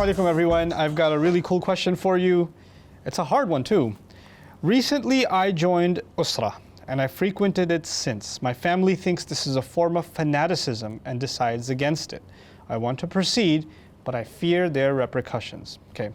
Assalamu alaikum everyone. I've got a really cool question for you. It's a hard one too. Recently I joined Usra and I frequented it since. My family thinks this is a form of fanaticism and decides against it. I want to proceed, but I fear their repercussions. Okay.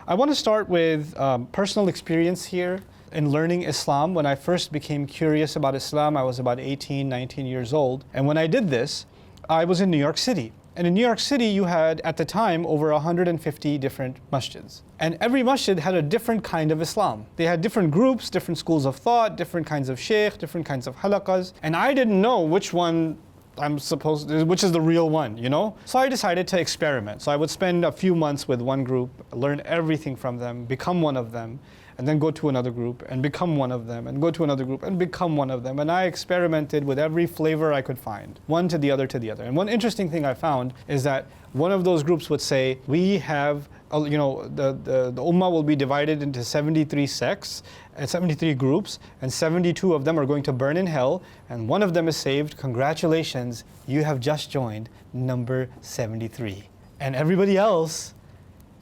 I want to start with personal experience here in learning Islam. When I first became curious about Islam, I was about 18, 19 years old. And when I did this, I was in New York City. And in New York City, you had, at the time, over 150 different masjids. And every masjid had a different kind of Islam. They had different groups, different schools of thought, different kinds of shaykh, different kinds of halaqas. And I didn't know which one which is the real one, you know? So I decided to experiment. So I would spend a few months with one group, learn everything from them, become one of them, and then go to another group and become one of them, and go to another group and become one of them. And I experimented with every flavor I could find, one to the other to the other. And one interesting thing I found is that one of those groups would say, we have, the ummah will be divided into 73 sects, and 73 groups, and 72 of them are going to burn in hell, and one of them is saved. Congratulations, you have just joined number 73. And everybody else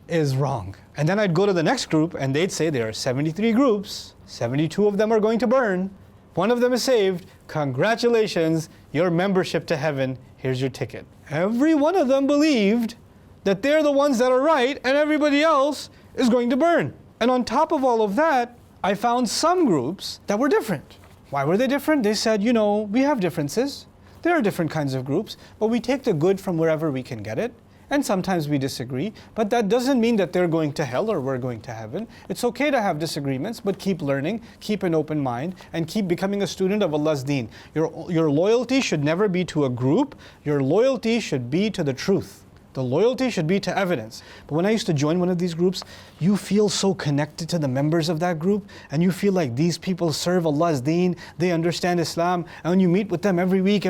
is wrong. And then I'd go to the next group and they'd say there are 73 groups, 72 of them are going to burn, one of them is saved. Congratulations, your membership to heaven, here's your ticket. Every one of them believed that they're the ones that are right and everybody else is going to burn. And on top of all of that, I found some groups that were different. Why were they different? They said, we have differences. There are different kinds of groups, but we take the good from wherever we can get it. And sometimes we disagree, but that doesn't mean that they're going to hell or we're going to heaven. It's okay to have disagreements, but keep learning, keep an open mind, and keep becoming a student of Allah's deen. Your loyalty should never be to a group. Your loyalty should be to the truth. The loyalty should be to evidence. But when I used to join one of these groups, you feel so connected to the members of that group, and you feel like these people serve Allah's deen, they understand Islam, and when you meet with them every week,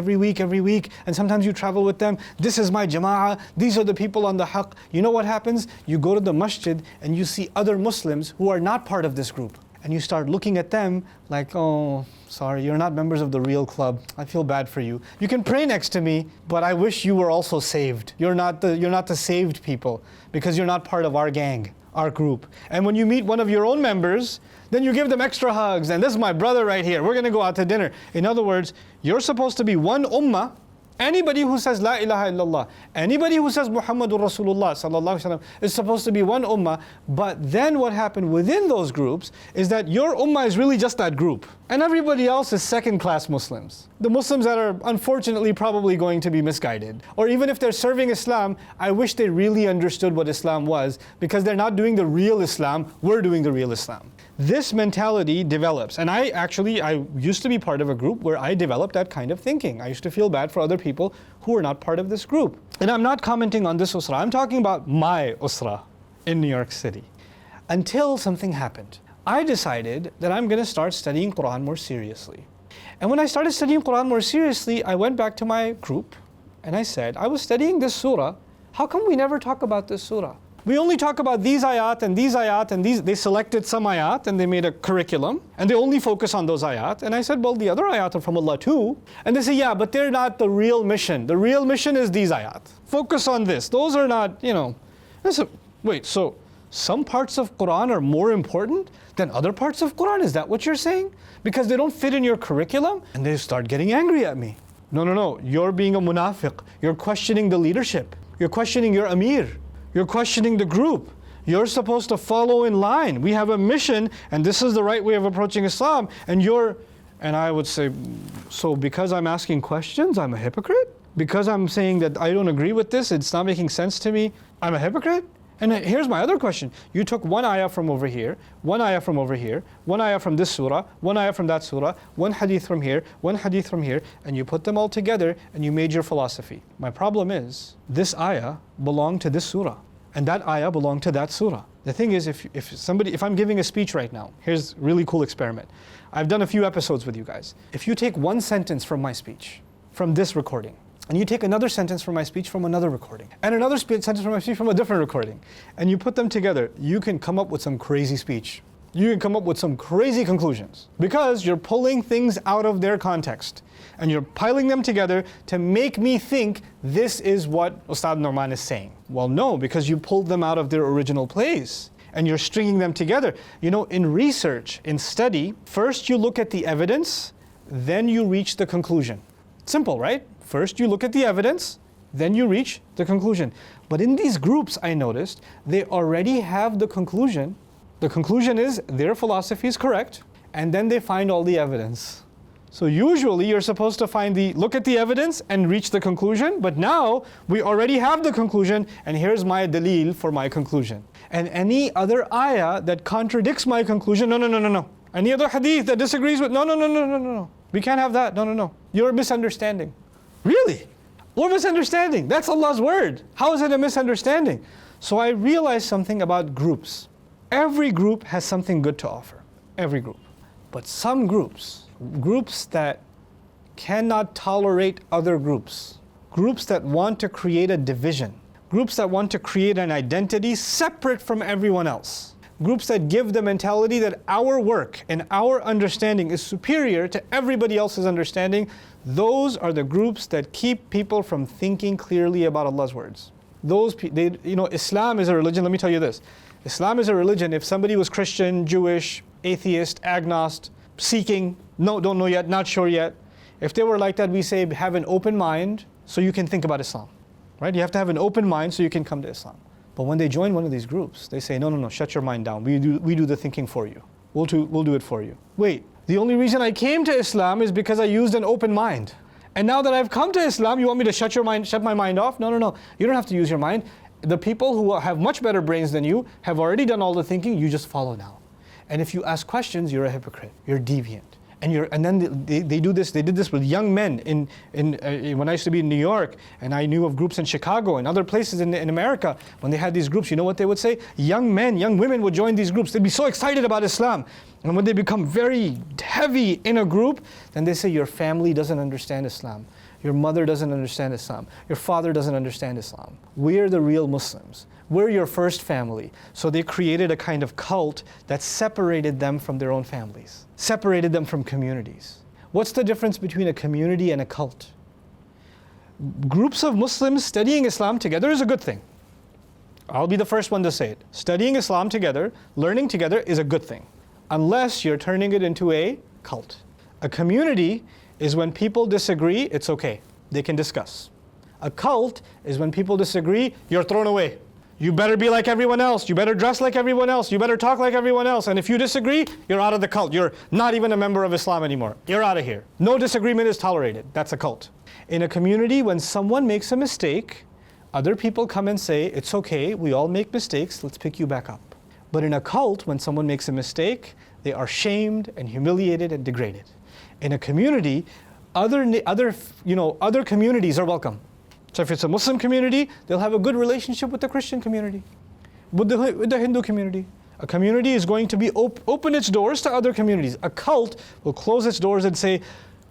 and sometimes you travel with them, this is my jama'ah, these are the people on the haqq. You know what happens? You go to the masjid and you see other Muslims who are not part of this group. And you start looking at them like, oh, sorry, you're not members of the real club. I feel bad for you. You can pray next to me, but I wish you were also saved. You're not the saved people because you're not part of our gang, our group. And when you meet one of your own members, then you give them extra hugs. And this is my brother right here. We're going to go out to dinner. In other words, you're supposed to be one ummah. Anybody who says La ilaha illallah, anybody who says Muhammadur Rasulullah sallallahu alaihi wasallam is supposed to be one ummah. But then what happened within those groups is that your ummah is really just that group. And everybody else is second-class Muslims. The Muslims that are unfortunately probably going to be misguided. Or even if they're serving Islam, I wish they really understood what Islam was, because they're not doing the real Islam, we're doing the real Islam. This mentality develops. And I used to be part of a group where I developed that kind of thinking. I used to feel bad for other people who were not part of this group. And I'm not commenting on this usra, I'm talking about my usra in New York City. Until something happened. I decided that I'm going to start studying Quran more seriously. And when I started studying Quran more seriously, I went back to my group and I said, I was studying this surah, how come we never talk about this surah? We only talk about these ayat and these ayat and these. They selected some ayat and they made a curriculum and they only focus on those ayat. And I said, well, the other ayat are from Allah too. And they say, yeah, but they're not the real mission. The real mission is these ayat. Focus on this. Those are not, I said, wait, so some parts of Quran are more important than other parts of Quran? Is that what you're saying? Because they don't fit in your curriculum? And they start getting angry at me. No, you're being a munafiq. You're questioning the leadership. You're questioning your amir. You're questioning the group. You're supposed to follow in line. We have a mission, and this is the right way of approaching Islam. And I would say, so because I'm asking questions, I'm a hypocrite? Because I'm saying that I don't agree with this, it's not making sense to me, I'm a hypocrite? And here's my other question. You took one ayah from over here, one ayah from over here, one ayah from this surah, one ayah from that surah, one hadith from here, one hadith from here, and you put them all together and you made your philosophy. My problem is, this ayah belonged to this surah, and that ayah belonged to that surah. The thing is, if I'm giving a speech right now, here's a really cool experiment. I've done a few episodes with you guys. If you take one sentence from my speech, from this recording, and you take another sentence from my speech from another recording, and another sentence from my speech from a different recording, and you put them together, you can come up with some crazy speech. You can come up with some crazy conclusions because you're pulling things out of their context and you're piling them together to make me think this is what Ustad Nouman is saying. Well, no, because you pulled them out of their original place and you're stringing them together. You know, in research, in study, first you look at the evidence, then you reach the conclusion. Simple, right? First you look at the evidence, then you reach the conclusion. But in these groups, I noticed, they already have the conclusion. The conclusion is their philosophy is correct, and then they find all the evidence. So usually you're supposed to look at the evidence and reach the conclusion, but now we already have the conclusion, and here's my dalil for my conclusion. And any other ayah that contradicts my conclusion, no. Any other hadith that disagrees with, no. We can't have that, no. You're misunderstanding. Really? We're misunderstanding. That's Allah's word. How is it a misunderstanding? So I realized something about groups. Every group has something good to offer. Every group. But some groups that cannot tolerate other groups that want to create a division, groups that want to create an identity separate from everyone else, groups that give the mentality that our work and our understanding is superior to everybody else's understanding, those are the groups that keep people from thinking clearly about Allah's words. Islam is a religion, let me tell you this. Islam is a religion, if somebody was Christian, Jewish, atheist, agnostic, seeking, no, don't know yet, not sure yet. If they were like that, we say have an open mind so you can think about Islam. Right? You have to have an open mind so you can come to Islam. But when they join one of these groups, they say, no, shut your mind down. We do the thinking for you. We'll do it for you. Wait, the only reason I came to Islam is because I used an open mind. And now that I've come to Islam, you want me to shut my mind off? No. You don't have to use your mind. The people who have much better brains than you have already done all the thinking, you just follow now. And if you ask questions, you're a hypocrite. You're deviant. And then they do this. They did this with young men when I used to be in New York, and I knew of groups in Chicago and other places in America. When they had these groups, you know what they would say? Young men, young women would join these groups. They'd be so excited about Islam. And when they become very heavy in a group, then they say your family doesn't understand Islam. Your mother doesn't understand Islam. Your father doesn't understand Islam. We're the real Muslims. We're your first family. So they created a kind of cult that separated them from their own families, separated them from communities. What's the difference between a community and a cult? Groups of Muslims studying Islam together is a good thing. I'll be the first one to say it. Studying Islam together, learning together is a good thing, unless you're turning it into a cult. A community is when people disagree, it's okay. They can discuss. A cult is when people disagree, you're thrown away. You better be like everyone else. You better dress like everyone else. You better talk like everyone else. And if you disagree, you're out of the cult. You're not even a member of Islam anymore. You're out of here. No disagreement is tolerated. That's a cult. In a community, when someone makes a mistake, other people come and say, it's okay, we all make mistakes, let's pick you back up. But in a cult, when someone makes a mistake, they are shamed and humiliated and degraded. In a community, other communities are welcome. So if it's a Muslim community, they'll have a good relationship with the Christian community, with the Hindu community. A community is going to be open its doors to other communities. A cult will close its doors and say,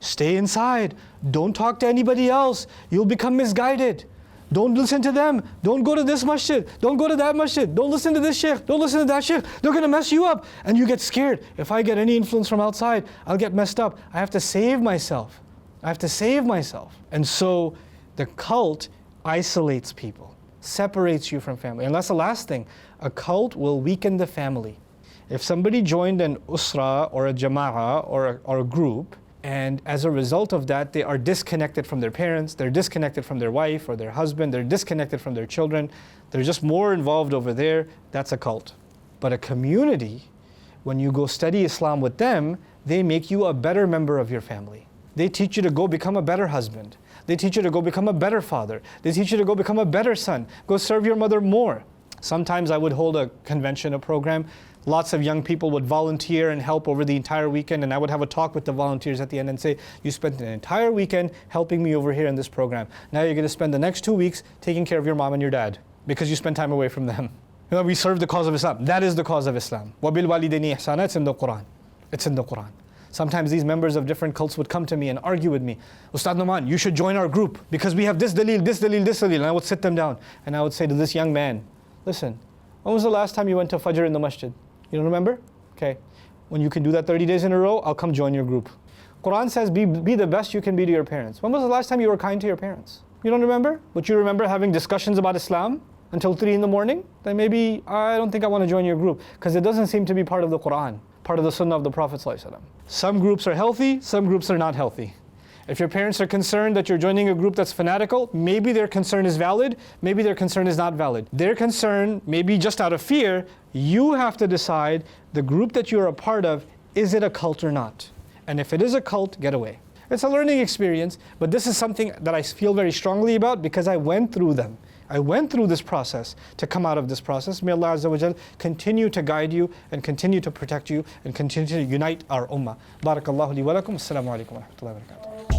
stay inside, don't talk to anybody else, you'll become misguided. Don't listen to them, don't go to this masjid, don't go to that masjid, don't listen to this sheikh, don't listen to that sheikh, they're going to mess you up. And you get scared. If I get any influence from outside, I'll get messed up. I have to save myself. And so the cult isolates people, separates you from family. And that's the last thing. A cult will weaken the family. If somebody joined an usra or a jama'ah or a group, and as a result of that, they are disconnected from their parents, they're disconnected from their wife or their husband, they're disconnected from their children, they're just more involved over there, that's a cult. But a community, when you go study Islam with them, they make you a better member of your family. They teach you to go become a better husband. They teach you to go become a better father. They teach you to go become a better son. Go serve your mother more. Sometimes I would hold a convention, a program. Lots of young people would volunteer and help over the entire weekend, and I would have a talk with the volunteers at the end and say, you spent an entire weekend helping me over here in this program. Now you're going to spend the next 2 weeks taking care of your mom and your dad because you spent time away from them. You know, we serve the cause of Islam. That is the cause of Islam. وَبِالْوَالِدَيْنِ إِحْسَانًا. It's in the Quran. It's in the Quran. Sometimes these members of different cults would come to me and argue with me. Ustad Nouman, you should join our group because we have this dalil, this dalil, this dalil. And I would sit them down and I would say to this young man, listen, when was the last time you went to Fajr in the masjid? You don't remember? Okay? When you can do that 30 days in a row, I'll come join your group. Quran says be the best you can be to your parents. When was the last time you were kind to your parents? You don't remember? But you remember having discussions about Islam until 3 in the morning? Then maybe I don't think I want to join your group, because it doesn't seem to be part of the Quran, part of the Sunnah of the Prophet ﷺ. Some groups are healthy, some groups are not healthy. If your parents are concerned that you're joining a group that's fanatical, maybe their concern is valid, maybe their concern is not valid. Their concern may be just out of fear. You have to decide, the group that you're a part of, is it a cult or not? And if it is a cult, get away. It's a learning experience, but this is something that I feel very strongly about because I went through them. I went through this process to come out of this process. May Allah Azza wa Jal continue to guide you and continue to protect you and continue to unite our ummah. Barakallahu li wa lakum. Assalamu alaikum wa rahmatullahi wa barakatuh.